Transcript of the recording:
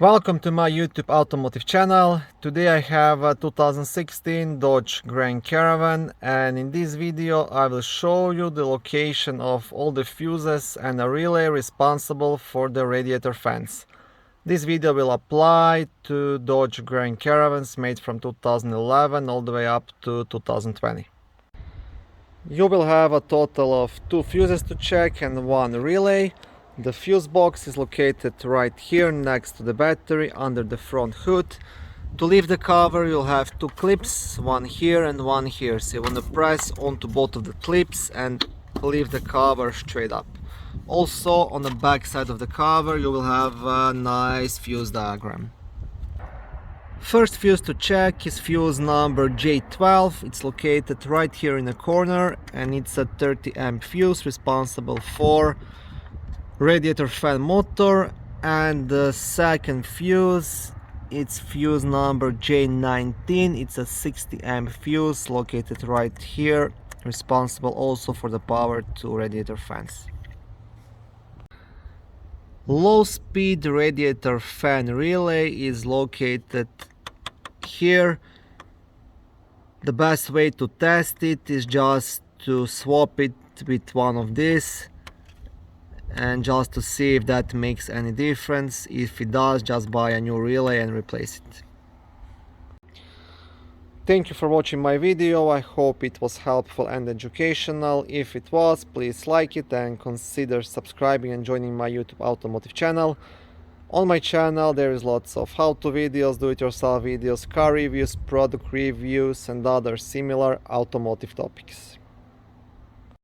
Welcome to my YouTube automotive channel. Today I have a 2016 Dodge Grand Caravan, and in this video I will show you the location of all the fuses and a relay responsible for the radiator fans. This video will apply to Dodge Grand Caravans made from 2011 all the way up to 2020. You will have a total of 2 fuses to check and 1 relay. The fuse box is located right here next to the battery under the front hood. To lift the cover you'll have 2 clips, one here and one here. So you want to press onto both of the clips and lift the cover straight up. Also on the back side of the cover you will have a nice fuse diagram. First fuse to check is fuse number J12. It's located right here in the corner and it's a 30 amp fuse responsible for radiator fan motor. And the second fuse, it's fuse number J19. It's a 60 amp fuse located right here, responsible also for the power to radiator fans. Low speed radiator fan relay is located here. The best way to test it is just to swap it with one of these and just to see if that makes any difference. If it does, just buy a new relay and replace it. Thank you for watching my video. I hope it was helpful and educational. If it was, please like it and consider subscribing and joining my YouTube automotive channel. On my channel there is lots of how-to videos, do-it-yourself videos, car reviews, product reviews and other similar automotive topics.